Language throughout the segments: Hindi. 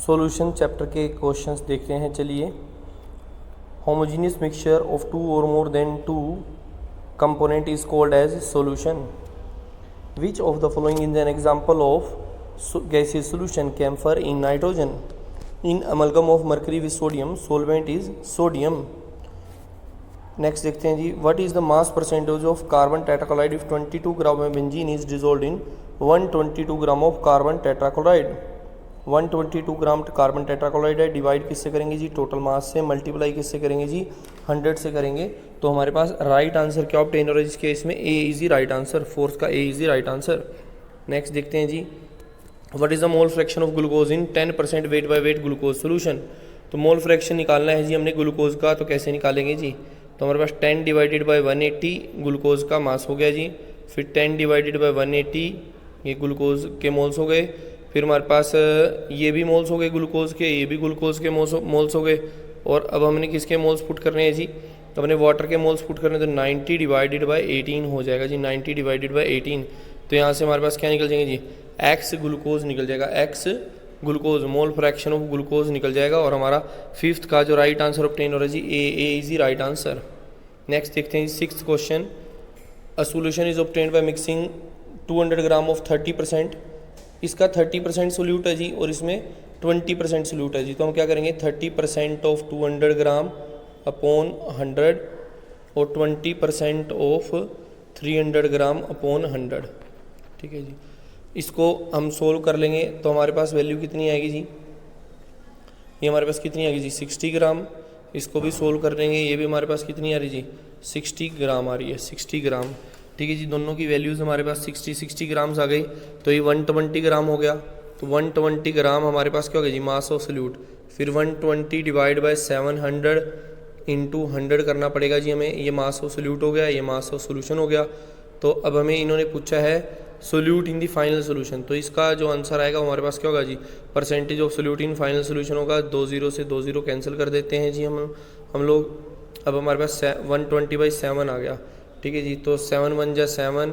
सॉल्यूशन चैप्टर के क्वेश्चंस देखते हैं। चलिए, homogeneous mixture of two or more than two component is called as solution. Which of the following is an example of gaseous solution? Camphor in nitrogen. In amalgam of mercury with sodium solvent is sodium. Next देखते हैं जी, what is the mass percentage of carbon tetrachloride if 22 gram of benzene is dissolved in 122 gram of carbon tetrachloride. 122 gram carbon tetrachloride है, डिवाइड किससे करेंगे जी? टोटल मास से। मल्टीप्लाई किससे करेंगे जी? 100 से करेंगे। तो हमारे पास राइट आंसर क्या ऑब्टेन हो रहा है जिसके इसमें A is the right answer. Fourth का A is the right answer. Next देखते हैं जी, what is the mole fraction of glucose in 10% weight by weight glucose solution. तो मोल फ्रैक्शन निकालना है जी हमने ग्लूकोज का, तो कैसे निकालेंगे जी? तो हमारे पास 10 डिवाइडेड बाय 180 ग्लूकोज का मास हो गया जी, फिर 10 डिवाइडेड बाय 180 ये ग्लूकोज के मोल्स हो गए, फिर हमारे पास ये भी मोल्स हो गए ग्लूकोज के, ये भी ग्लूकोज के मोल्स हो गए। और अब हमने किसके मोल्स पुट करने हैं जी? तो हमने वाटर के मोल्स पुट करने, तो 90 डिवाइडेड बाय 18 हो जाएगा जी, 90 डिवाइडेड बाय 18। तो यहाँ से हमारे पास क्या निकल जाएंगे जी? एक्स ग्लूकोज निकल जाएगा, x glucose, mole fraction of glucose निकल जाएगा। और हमारा फिफ्थ का जो राइट आंसर ऑब्टेन हो रहा है जी, A is the right answer. Next देखते हैं sixth question, a solution is obtained by mixing 200 gram of 30%। इसका 30% सोल्यूट है जी और इसमें 20% सोल्यूट है जी। तो हम क्या करेंगे? 30% ऑफ 200 ग्राम अपॉन 100 और 20% ऑफ 300 ग्राम अपॉन 100। ठीक है जी, इसको हम सोल्व कर लेंगे तो हमारे पास वैल्यू कितनी आएगी जी? ये हमारे पास कितनी आएगी जी? 60 ग्राम। इसको भी सोल्व कर लेंगे, ये भी हमारे पास कितनी आ रही जी? 60 ग्राम आ रही है, 60 ग्राम। ठीक है जी, दोनों की वैल्यूज़ हमारे पास 60 ग्राम्स आ गई। तो ये 120 ग्राम हो गया। तो 120 ग्राम हमारे पास क्या हो गया जी? मास ऑफ सोल्यूट। फिर 120 डिवाइड बाय 700 इंटू 100 करना पड़ेगा जी हमें। ये मास ऑफ सोल्यूट हो गया, ये मास ऑफ सोल्यूशन हो गया। तो अब हमें इन्होंने पूछा है solute in the final solution, तो इसका जो आंसर आएगा हमारे पास क्या होगा जी? Percentage of solute in final solution होगा। 2 0 से 2 0 कैंसिल कर देते हैं जी हम लोग। अब हमारे पास 120/7 आ गया। ठीक है जी, तो 7 1 जा 7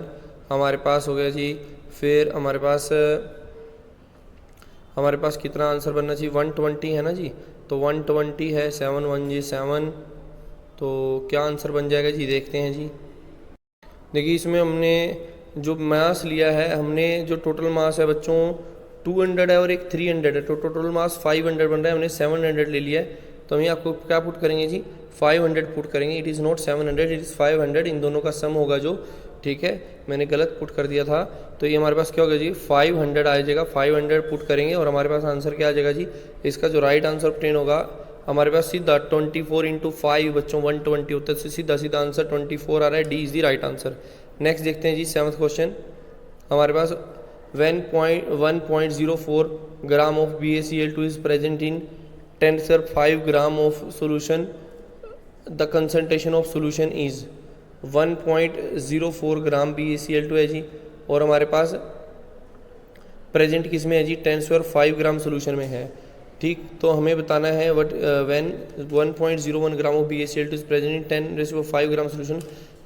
हमारे पास हो गया जी। फिर हमारे पास कितना आंसर बनना चाहिए? 120 है ना जी, तो 120 है, 7 1 जी 7। तो क्या आंसर बन जाएगा जी? देखते हैं जी। देखिए, इसमें हमने जो मास लिया है, हमने जो टोटल मास है बच्चों 200 है और एक 300 है, तो टोटल मास 500 बन रहा है। हमने 700 ले लिया है, तो हम आपको क्या पुट करेंगे जी? 500 पुट करेंगे। It is not 700, it is 500। इन दोनों का सम होगा जो, ठीक है, मैंने गलत पुट कर दिया था। तो ये हमारे पास क्या होगा जी? 500 आ जाएगा। 500 पुट करेंगे और हमारे पास आंसर क्या आ जाएगा जी? इसका जो राइट आंसर ऑब्टेन होगा हमारे पास सीधा 24 इंटू 5 बच्चों 120 होता है, सीधा आंसर 24 आ रहा है। D is the right answer. Next देखते हैं जी, 7th क्वेश्चन। हमारे पास 1.04 gram of BaCl2 is present in 10⁵ gram of solution. The concentration of solution is 1.04 gram BaCl2 है जी, और हमारे पास प्रेजेंट किस में है जी? 10⁵ ग्राम सोल्यूशन में है। ठीक, तो हमें बताना है when 1.01 gram of BaCl2 is present in 10⁵ gram solution,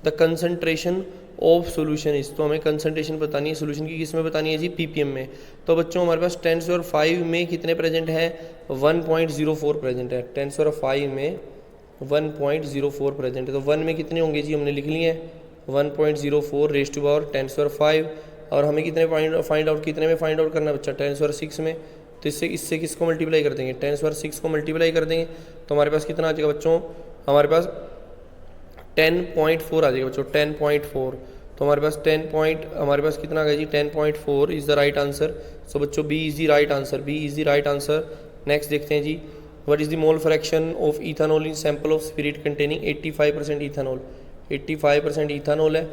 the concentration of solution is. तो हमें कंसनट्रेशन बतानी है सोल्यूशन की, किस में बतानी है जी? ppm में। तो बच्चों हमारे पास 10⁵ में कितने प्रेजेंट है? 1.04 प्रेजेंट है। 10⁵ में 1.04 प्रेजेंट है, तो 1 में कितने होंगे जी? हमने लिख लिए हैं 1.04 रेज़ टू पावर 10⁵। और हमें कितने फाइंड आउट करना है बच्चा? 10⁶ में। तो इससे किसको मल्टीप्लाई कर देंगे? 10⁶ को मल्टीप्लाई कर देंगे तो हमारे पास कितना आ जाएगा बच्चों? हमारे पास 10.4 आ जाएगा बच्चों, 10.4। तो हमारे पास कितना आ गया जी? 10.4 is the right answer. So बच्चों B is the right answer, B is the right answer. Next देखते हैं जी, what is the mole fraction of ethanol in sample of spirit containing 85% ethanol. 85% ethanol है।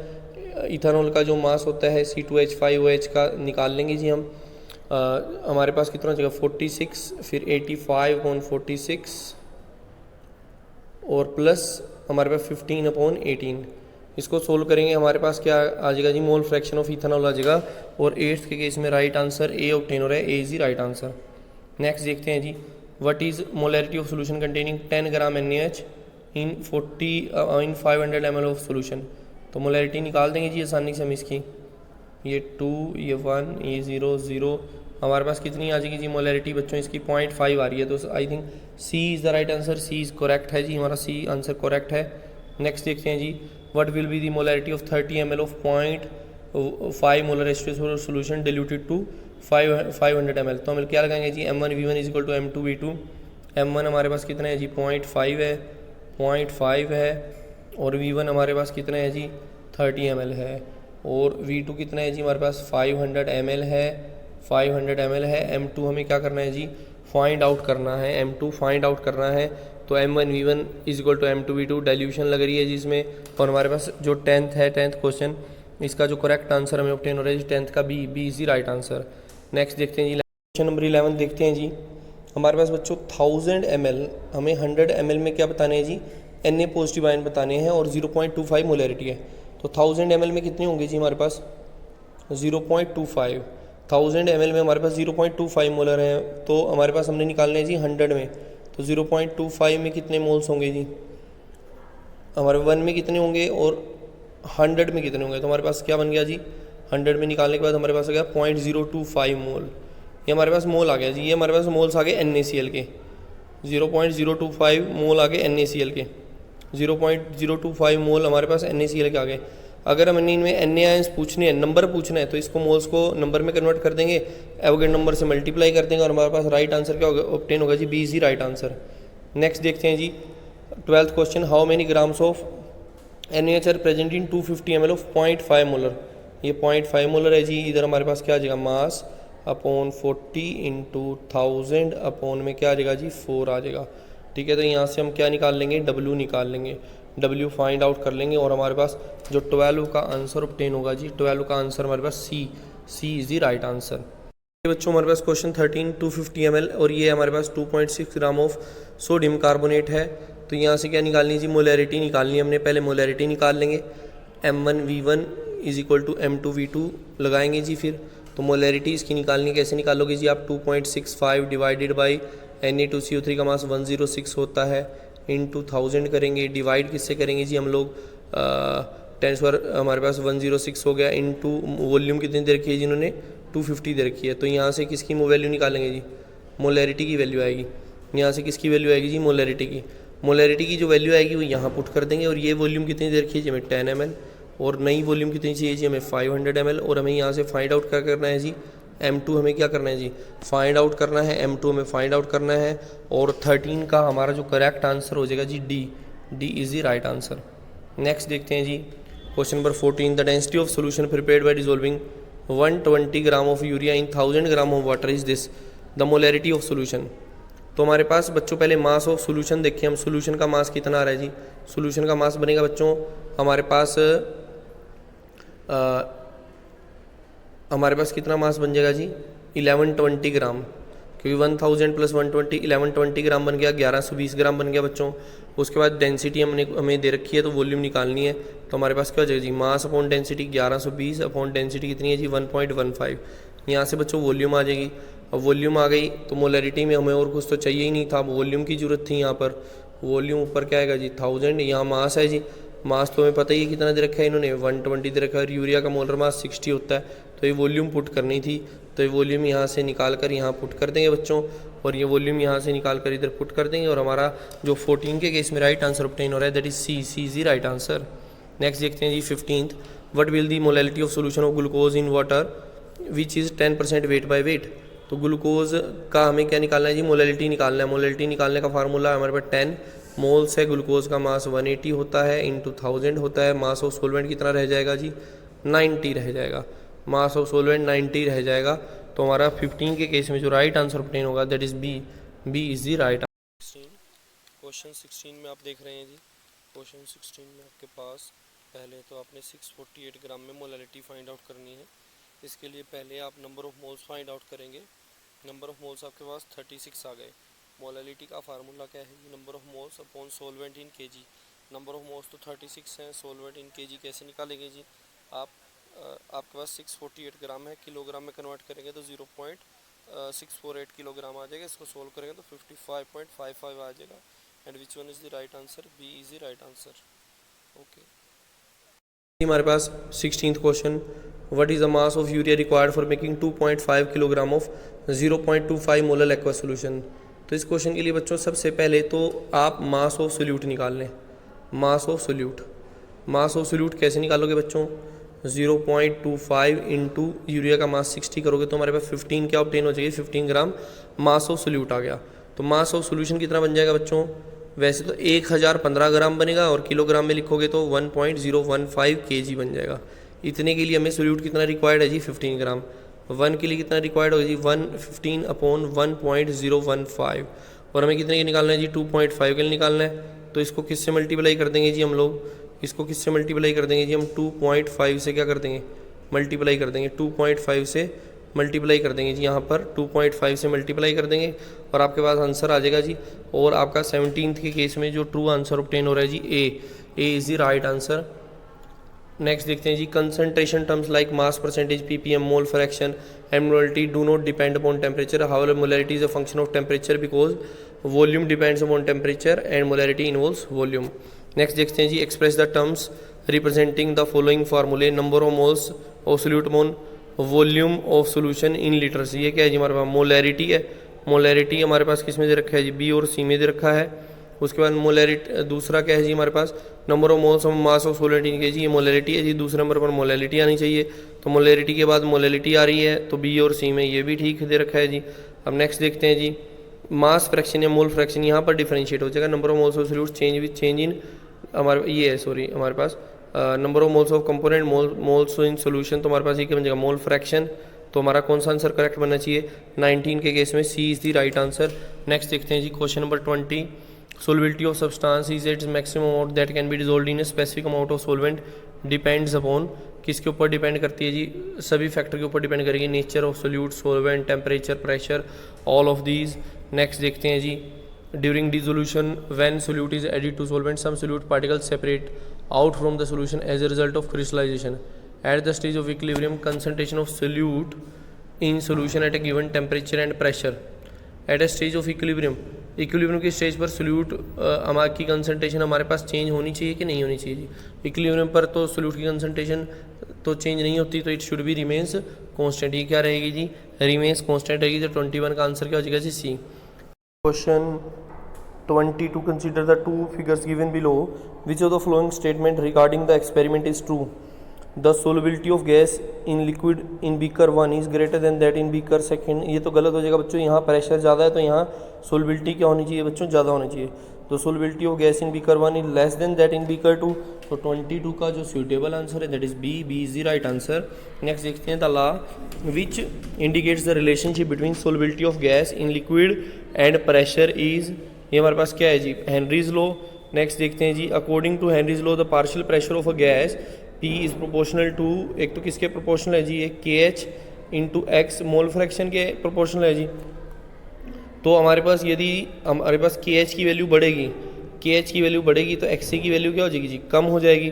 इथानॉल का जो मास होता है C2H5OH का निकाल लेंगे जी हम। हमारे पास कितना हो जाएगा? 46, फिर 85/46 और प्लस हमारे पास 15/18। इसको सोल्व करेंगे, हमारे पास क्या आ जाएगा जी? मोल फ्रैक्शन ऑफ इथानॉल आ जाएगा। और 8th के केस में राइट आंसर ए ऑब्टेन हो रहा है, A is the right answer. Next देखते हैं जी, what is molarity of solution containing 10 gram NaH in 500 ml of solution. तो मोलैरिटी निकाल देंगे जी आसानी से हम इसकी। ये 2, ये 1, ये 0 0, हमारे पास कितनी आ जाएगी जी मोलैरिटी बच्चों इसकी 0.5 आ रही है, तो I think C is the right answer, C is correct है जी, हमारा सी आंसर करेक्ट है। नेक्स्ट देखते हैं जी, what will be the molarity of 30 ml of 0.5 molar H2SO solution diluted to 500 ml। तो हम क्या लगाएंगे जी M1V1 is equal to M2V2। M1 हमारे पास कितना है जी 0.5 है, 0.5 है, और V1 हमारे पास कितना है जी 30 ml है, और V2 कितना है जी हमारे पास 500 ml है, 500 ml है। M2 हमें क्या करना है जी फाइंड आउट करना है, M2 फाइंड आउट करना है। तो M1V1 is equal to M2V2 dilution लग रही है जिसमें, और हमारे पास जो 10th क्वेश्चन, इसका जो करेक्ट आंसर हमें ऑब्टेन हो रहा है जी 10th का B is the right answer. Next देखते हैं जी क्वेश्चन नंबर 11 देखते हैं जी। हमारे पास बच्चों 1000 ml, हमें 100 ml में क्या बताने हैं जी Na पॉजिटिव आयन बताने हैं, और 0.25 मोलैरिटी है। तो 1000 ml में कितने होंगे जी हमारे पास 0.25, 1000 ml में हमारे पास 0.25 मोलर है, तो हमारे पास हमने निकालने हैं जी 100 में। तो 0.25 में कितने मोल्स होंगे जी, हमारे 1 में कितने होंगे और 100 में कितने होंगे। तो हमारे पास क्या बन गया जी 100 में निकालने के बाद हमारे पास आ गया 0.025 मोल, ये हमारे पास मोल आ गया जी, ये हमारे पास मोल्स आ गए NaCl के, 0.025 मोल आ गए NaCl के, 0.025 मोल हमारे पास NaCl के आ गए। अगर हमने इनमें Na आयंस पूछने हैं, नंबर पूछना है, तो इसको मोल्स को नंबर में कन्वर्ट कर देंगे, एवोगेड्रो नंबर से मल्टीप्लाई कर देंगे, और हमारे पास राइट आंसर क्या होगा ऑब्टेन होगा जी B is the right answer. Next देखते हैं जी 12th question, how many grams of NaOH are present in 250 ml of 0.5 molar. ये 0.5 मोलर है जी, इधर हमारे पास क्या आ जाएगा मास अपॉन 40 इंटू 1000 अपॉन में क्या आ जाएगा जी 4 आ जाएगा। ठीक है, तो यहाँ से हम क्या निकाल लेंगे W निकाल लेंगे, W फाइंड आउट कर लेंगे, और हमारे पास जो 12 का आंसर ऑब्टेन होगा जी 12 का आंसर हमारे पास सी इज़ द राइट आंसर। बच्चों हमारे पास क्वेश्चन 13 250 ml, और ये हमारे पास 2.6 ग्राम ऑफ सोडियम कार्बोनेट है। तो यहाँ से क्या निकालनी है जी मोलैरिटी निकालनी है, हमने पहले मोलैरिटी निकाल लेंगे, M1V1 is equal to M2V2 लगाएंगे जी। फिर तो मोलैरिटी इसकी निकालनी, कैसे निकालोगे जी आप 2.65 डिवाइडेड बाई Na2CO3 का मास 106 होता है, इंटू 1000 करेंगे, डिवाइड किससे करेंगे जी हम लोग 10 पर हमारे पास 106 हो गया, इंटू वॉल्यूम कितनी दे रखी है जिन्होंने 250 दे रखी है। तो यहाँ से किसकी वैल्यू निकालेंगे जी मोलैरिटी की वैल्यू आएगी, यहाँ से किसकी वैल्यू आएगी जी मोलैरिटी की जो वैल्यू आएगी वो यहाँ पुट कर देंगे, और ये वॉल्यूम कितनी दे रखी है जी हमें 10 ml, और नई वॉल्यूम कितनी चाहिए जी हमें 500 ml, और हमें यहाँ से फाइंड आउट क्या करना है जी M2 हमें क्या करना है जी फाइंड आउट करना है, M2 हमें फाइंड आउट करना है, और 13 का हमारा जो करेक्ट आंसर हो जाएगा जी D is the right answer. Next देखते हैं जी question number 14, the density of solution prepared by dissolving 120 gram of urea in 1000 gram of water is this the molarity of solution. तो हमारे पास बच्चों पहले मास ऑफ सोल्यूशन देखिए, हम सोल्यूशन का मास कितना आ रहा है जी, सोल्यूशन का मास बनेगा बच्चों हमारे पास कितना मास बन जाएगा जी 1120 ग्राम, क्योंकि 1000 प्लस 120 1120 ग्राम बन गया, 1120 ग्राम बन गया बच्चों। उसके बाद डेंसिटी हमें दे रखी है, तो वॉल्यूम निकालनी है, तो हमारे पास क्या हो जाएगा जी mass upon density 1120 upon density कितनी है जी 1.15। यहाँ से बच्चों वॉल्यूम आ जाएगी, अब वॉल्यूम आ गई तो मोलैरिटी में हमें और कुछ तो चाहिए ही नहीं था, वॉल्यूम की ज़रूरत थी। यहाँ पर वॉल्यूम ऊपर क्या आएगा जी 1000, यहाँ मास है जी, मास तो हमें पता ही है कितना दे रखा है इन्होंने 120 दे रखा है, और यूरिया का मोलर मास 60 होता है, तो ये वॉल्यूम पुट करनी थी, तो ये वॉल्यूम यहाँ से निकाल कर यहाँ पुट कर देंगे बच्चों, और ये वॉल्यूम यहाँ से निकाल कर इधर पुट कर देंगे, और हमारा जो 14 के केस में राइट आंसर ऑब्टेन हो रहा है that is C is the right answer. Next देखते हैं जी 15th, what will the molarity of solution of glucose in water which is 10% weight by weight. तो ग्लूकोज का हमें क्या निकालना है जी मोलैरिटी निकालना है, मोलैरिटी निकालने का फार्मूला हमारे पास 10 मोल्स है, ग्लूकोज का मास 180 होता है, इंटू 1000 होता है, मास ऑफ सोलवेंट कितना रह जाएगा जी 90 रह जाएगा, मास ऑफ सोलवेंट 90 रह जाएगा। तो हमारा 15 के केस में जो राइट आंसर ऑब्टेन होगा that is B is the right answer. Question 16 में आप देख रहे हैं जी, क्वेश्चन 16 में आपके पास पहले तो आपने 648 ग्राम में मोलैरिटी फाइंड आउट करनी है। इसके लिए पहले आप number of moles find out करेंगे, नंबर ऑफ मोल्स आपके पास 36 आ गए। मोलैरिटी का फार्मूला क्या है, number of moles upon solvent in KG, number of moles तो 36 हैं, सोलवेंट इन केजी कैसे निकालेंगे जी आपके पास 648 ग्राम है, किलोग्राम में कन्वर्ट करेंगे तो 0.648 किलोग्राम आ जाएगा, इसको सोल्व करेंगे तो 55.55 आ जाएगा, and which one is the right answer, B is the right answer. Okay. हमारे पास 16th question, what is the mass of urea required for making 2.5 kilogram of 0.25 molar aqua solution. तो इस क्वेश्चन के लिए बच्चों सबसे पहले तो आप मास ऑफ सोल्यूट निकाल लें। मास ऑफ सोल्यूट कैसे निकालोगे बच्चों? 0.25 इंटू यूरिया का मास 60 करोगे तो हमारे पास 15 क्या ऑब्टेन हो जाएगी, 15 ग्राम मास ऑफ सोल्यूट आ गया। तो मास ऑफ सोल्यूशन कितना बन जाएगा बच्चों? वैसे तो 1015 ग्राम बनेगा और किलोग्राम में लिखोगे तो 1.015 kg बन जाएगा। इतने के लिए हमें सोल्यूट कितना रिक्वायर्ड है जी? 15 ग्राम। 1 के लिए कितना रिक्वायर्ड होगा जी? 115 अपॉन 1.015। और हमें कितने के निकालना है जी? 2.5 के लिए निकालना है। तो इसको किससे मल्टीप्लाई कर देंगे जी हम लोग? इसको किससे मल्टीप्लाई कर देंगे जी हम? 2.5 से क्या कर देंगे? मल्टीप्लाई कर देंगे। 2.5 से मल्टीप्लाई कर देंगे जी, यहाँ पर 2.5 से मल्टीप्लाई कर देंगे और आपके पास आंसर आ जाएगा जी। और आपका 17th के केस में जो ट्रू आंसर ऑब्टेन हो रहा है जी, A is the right answer. Next देखते हैं जी, concentration terms like mass percentage, ppm, mole fraction and molarity do not depend upon temperature, however molarity is a function of temperature because volume depends upon temperature and molarity involves volume. Next देखते हैं जी, express the terms representing the following formulae, number of moles of solute मोन volume of solution in litres. ये क्या है जी? हमारे पास मोलैरिटी है। मोलैरिटी हमारे पास किस में दे रखा है जी? बी और सी में दे रखा है। उसके बाद मोलैरिटी दूसरा क्या है जी हमारे पास? Number of moles of mass of solute in KG, ये मोलैरिटी है जी। दूसरे नंबर पर मोलैरिटी आनी चाहिए, तो मोलैरिटी के बाद मोलैरिटी आ रही है, तो बी और सी में ये भी ठीक दे रखा है जी। अब नेक्स्ट देखते हैं जी, मास फ्रैक्शन या मोल फ्रैक्शन यहाँ पर डिफरेंशिएट हो जाएगा। Number of moles of solute change with change in हमारे ये है, सॉरी हमारे पास number of moles of component moles in solution, तो हमारे पास ये क्या बन जाएगा? Mole fraction. तो हमारा कौन सा आंसर करेक्ट बनना चाहिए? 19 के केस में C is the right answer. Next देखते हैं जी, question number 20, solubility of substance is its maximum amount that can be dissolved in a specific amount of solvent depends upon, किसके ऊपर डिपेंड करती है जी? सभी फैक्टर के ऊपर डिपेंड करेगी, nature of solute, solvent, temperature, pressure, all of these. Next देखते हैं जी, during dissolution when solute is added to solvent some solute particles separate out from the solution as a result of crystallization. At the stage of equilibrium, concentration of solute in solution at a given temperature and pressure. At a stage of equilibrium, equilibrium की स्टेज पर सोल्यूट हमारी की कंसनट्रेशन हमारे पास चेंज होनी चाहिए कि नहीं होनी चाहिए जी? इक्विलिब्रियम पर तो सोल्यूट की कंसनट्रेशन तो चेंज नहीं होती, तो it should be remains constant. ये क्या रहेगी जी? रिमेन्स कांस्टेंट रहेगी। तो 21 का आंसर क्या हो जाएगा जी? C. Question 22, consider the two figures given below. Which of the following statement regarding the experiment is true? The solubility of gas in liquid in beaker 1 is greater than that in beaker 2। ये तो गलत हो जाएगा बच्चों, यहाँ प्रेशर ज़्यादा है तो यहाँ सोलबिलिटी क्या होनी चाहिए बच्चों? ज़्यादा होनी चाहिए। तो solubility of gas in beaker 1 is less than that in beaker 2। तो 22 का जो सूटेबल आंसर है that is B is the right answer. Next देखते हैं, the law which indicates the relationship between solubility of gas in liquid and pressure is, ये हमारे पास क्या है जी? Henry's law. नेक्स्ट देखते हैं जी, according to Henry's law the partial pressure of a gas P is proportional to, एक तो किसके प्रोपोर्शनल है जी? ये KH into X, mole fraction के प्रोपोर्शनल है जी। तो हमारे पास यदि हमारे पास KH की वैल्यू बढ़ेगी, KH की वैल्यू बढ़ेगी तो XC की वैल्यू क्या हो जाएगी जी? कम हो जाएगी।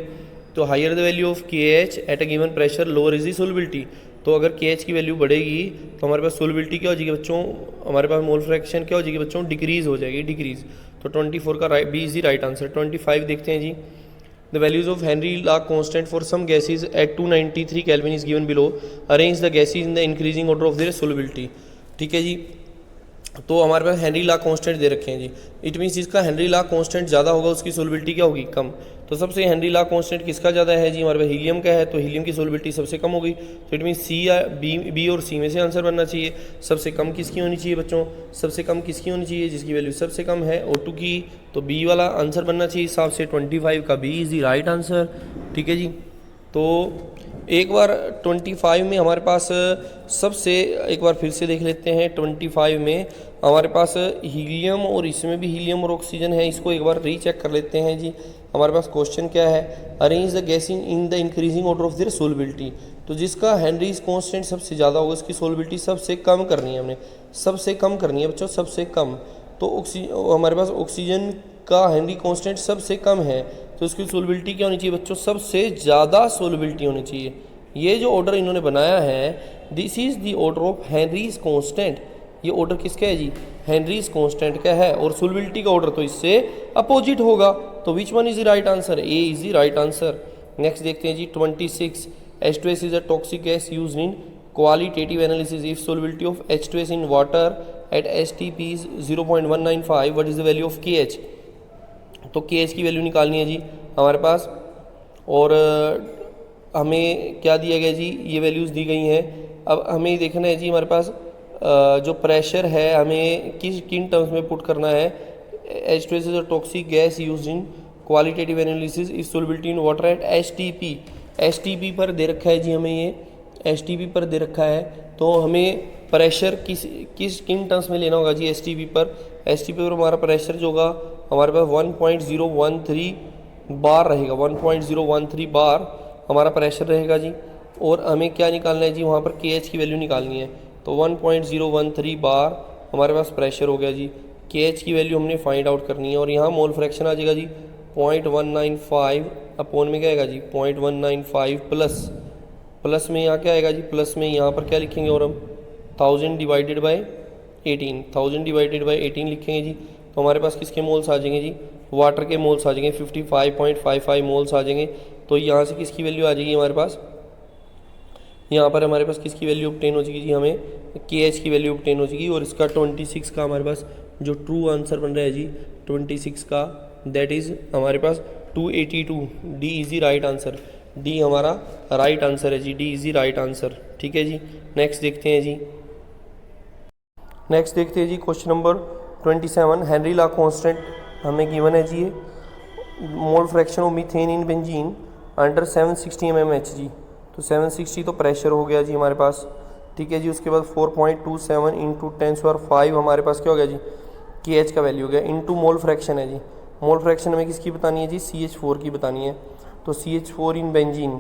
तो higher the value of KH at a given pressure lower is the solubility. तो अगर KH की वैल्यू बढ़ेगी तो हमारे पास सोलबिलिटी क्या हो जाएगी बच्चों? हमारे पास मोल फ्रैक्शन क्या हो जाएगी बच्चों? डिक्रीज हो जाएगी, डिक्रीज। तो 24 का right, B is the right answer. 25 देखते हैं जी, the values of Henry law constant for some gases at 293 kelvin is given below, arrange the gases in the increasing order of their solubility. ठीक है जी, तो हमारे पास हेनरी लॉ कांस्टेंट दे रखे हैं जी। इट मीन्स जिसका हेनरी लॉ कांस्टेंट ज़्यादा होगा उसकी सोलबिलिटी क्या होगी? कम। तो सबसे हेनरी लॉ कांस्टेंट किसका ज़्यादा है जी? हमारे पास हीलियम का है, तो हीलियम की सोलबिलिटी सबसे कम होगी। तो इट मीन्स सी या बी और सी में से आंसर बनना चाहिए। सबसे कम किसकी होनी चाहिए बच्चों? सबसे कम किसकी होनी चाहिए? जिसकी वैल्यू सबसे कम है O2 की, तो बी वाला आंसर बनना चाहिए हिसाब से। 25 का B is the right answer. ठीक है जी, तो एक बार 25 में हमारे पास सबसे एक बार फिर से देख लेते हैं। 25 में हमारे पास हीलियम और इसमें भी हीलियम और ऑक्सीजन है, इसको एक बार रीचेक कर लेते हैं जी। हमारे पास क्वेश्चन क्या है? Arrange the gas in the increasing order of their solubility. तो जिसका हेनरीज कांस्टेंट सबसे ज़्यादा होगा उसकी सोलबिलिटी सबसे कम करनी है, हमने सबसे कम करनी है बच्चों, सबसे कम। तो हमारे पास ऑक्सीजन का हेनरी कांस्टेंट सबसे कम है, तो उसकी सोलबिलिटी क्या होनी चाहिए बच्चों? सबसे ज़्यादा सोलबिलिटी होनी चाहिए। ये जो ऑर्डर इन्होंने बनाया है, this is the order of Henry's constant. ये ऑर्डर किसका है जी? हेनरीज कांस्टेंट का है, और सोलबिलिटी का ऑर्डर तो इससे अपोजिट होगा। तो which one is the right answer? A is the right answer. Next देखते हैं जी 26, H2S is a toxic gas used in qualitative analysis if solubility of H2S in water at STP is 0.195, what is the value of KH। तो KH की वैल्यू निकालनी है जी हमारे पास, और हमें क्या दिया गया जी, ये वैल्यूज़ दी गई हैं। अब हमें देखना है जी हमारे पास जो प्रेशर है हमें किन टर्म्स में पुट करना है। H2S is a toxic gas used in qualitative analysis is solubility in water at STP पर दे रखा है जी, हमें ये STP पर दे रखा है। तो हमें प्रेशर किन टर्म्स में लेना होगा जी STP पर हमारा प्रेशर जो होगा हमारे पास 1.013 बार रहेगा, 1.013 बार हमारा प्रेशर रहेगा जी। और हमें क्या निकालना है जी, वहाँ पर KH की वैल्यू निकालनी है। तो 1.013 बार हमारे पास प्रेशर हो गया जी, KH की वैल्यू हमने फाइंड आउट करनी है। और यहाँ मोल फ्रैक्शन आ जाएगा जी 0.195 अपॉन में क्या आएगा जी 0.195 प्लस में यहाँ क्या आएगा जी, प्लस में यहाँ पर क्या लिखेंगे और हम 1000 डिवाइडेड बाई 18 लिखेंगे जी। तो हमारे पास किसके मोल्स आ जाएंगे जी, वाटर के मोल्स आ जाएंगे, 55.55 मोल्स आ जाएंगे। तो यहाँ से किसकी वैल्यू आ जाएगी हमारे पास, यहाँ पर हमारे पास किसकी वैल्यू ऑब्टेन हो जाएगी जी, हमें KH की वैल्यू ऑब्टेन हो जाएगी। और इसका 26 का हमारे पास जो ट्रू आंसर बन रहा है जी 26 का, दैट इज़ हमारे पास 282। D easy right answer, D हमारा राइट आंसर है जी, डी इज़ी राइट आंसर। ठीक है जी, नेक्स्ट देखते हैं जी question number 27। Henry law constant हमें गिवन है जी, ये मोल fraction of methane in benzene under 760 mmHg। तो 760 तो प्रेशर हो गया जी हमारे पास, ठीक है जी। उसके बाद 4.27 इंटू 10⁵ हमारे पास क्या हो गया जी, KH का वैल्यू हो गया, इंटू मोल फ्रैक्शन है जी। मोल फ्रैक्शन हमें किसकी बतानी है जी, CH4 की बतानी है। तो CH4 इन बेंजीन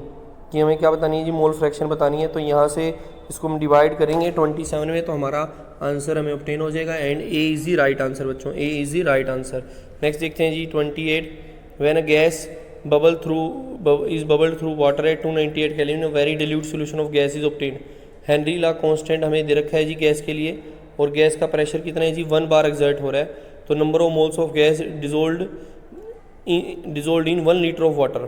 की हमें क्या बतानी है जी, मोल फ्रैक्शन बतानी है। तो यहाँ से इसको हम डिवाइड करेंगे 27 में, तो हमारा आंसर हमें ऑब्टेन हो जाएगा। And A is the right answer बच्चों, A is the right answer. Next देखते हैं जी 28। When a gas bubbled through water at 298 Kelvin, a very dilute solution of gas is obtained। Henry law constant हमें दे रखा है जी गैस के लिए, और गैस का प्रेशर कितना है जी 1 बार एक्सर्ट हो रहा है। तो number of moles of gas dissolved in 1 litre of water.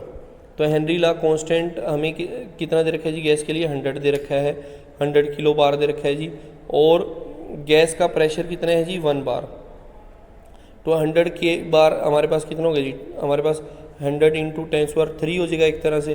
तो हेनरी ला कांस्टेंट हमें कितना दे रखा है जी गैस के लिए, 100 दे रखा है, 100 किलो बार दे रखा है जी। और गैस का प्रेशर कितना है जी 1 बार। तो 100 के बार हमारे पास कितना हो गया जी, हमारे पास 100 इंटू 10⁻³ हो जाएगा एक तरह से,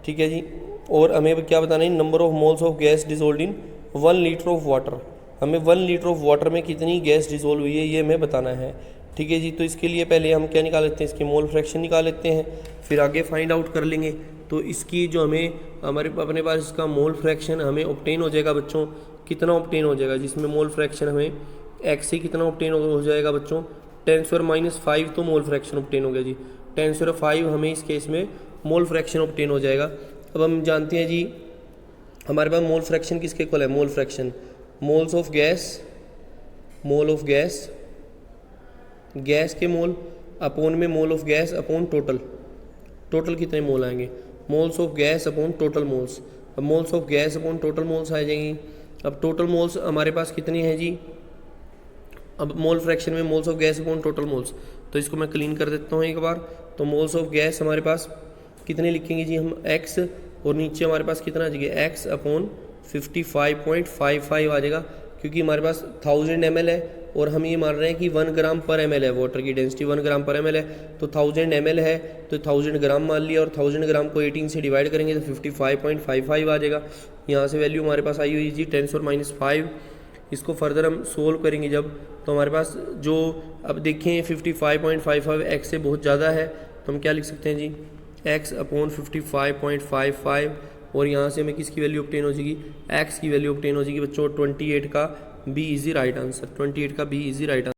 ठीक है जी। और हमें क्या बताना है, number of moles of gas dissolve in 1 litre of water. हमें 1 लीटर ऑफ वाटर में कितनी गैस डिजोल्व हुई है ये हमें बताना है, ठीक है जी। तो इसके लिए पहले हम क्या निकाल लेते हैं, इसके मोल फ्रैक्शन निकाल लेते हैं, फिर आगे फाइंड आउट कर लेंगे। तो इसकी जो हमें अपने पास इसका मोल फ्रैक्शन हमें ऑब्टेन हो जाएगा बच्चों, कितना ऑब्टेन हो जाएगा, जिसमें मोल फ्रैक्शन हमें x से कितना ऑब्टेन हो जाएगा बच्चों, 10⁻⁵ तो मोल फ्रैक्शन ऑब्टेन हो गया जी। 10⁻⁵ हमें इस केस में मोल फ्रैक्शन ऑब्टेन हो जाएगा। अब हम जानते हैं जी हमारे पास मोल फ्रैक्शन किसके इक्वल है, mole fraction mole of gas के मोल अपॉन में mole of gas upon total कितने मोल आएंगे, moles of gas upon total moles. अब moles of gas upon total moles आ जाएंगी। अब टोटल मोल्स हमारे पास कितनी है जी, अब मोल फ्रैक्शन में moles of gas upon total moles, तो इसको मैं क्लीन कर देता हूँ एक बार। तो मोल्स ऑफ गैस हमारे पास कितने लिखेंगे जी हम, x, और नीचे हमारे पास कितना आ जाएगा x अपॉन 55.55 आ जाएगा, क्योंकि हमारे पास 1000 ml है और हम ये मान रहे हैं कि 1 ग्राम पर ml है, वाटर की डेंसिटी 1 ग्राम पर ml है। तो 1000 ml है तो 1000 ग्राम मान लिया, और 1000 ग्राम को 18 से डिवाइड करेंगे तो 55.55 आ जाएगा। यहाँ से वैल्यू हमारे पास आई हुई जी 10⁻⁵। इसको फर्दर हम सोल्व करेंगे जब, तो हमारे पास जो अब देखें 55.55 x से बहुत ज़्यादा है, तो हम क्या लिख सकते हैं जी, x अपॉन 55.55, और यहाँ से हमें किसकी वैल्यू ऑब्टेन हो जाएगी, x की वैल्यू ऑब्टेन हो जाएगी बच्चों 28 का B इज़ी राइट आंसर, 28 का B इज़ी राइट आंसर।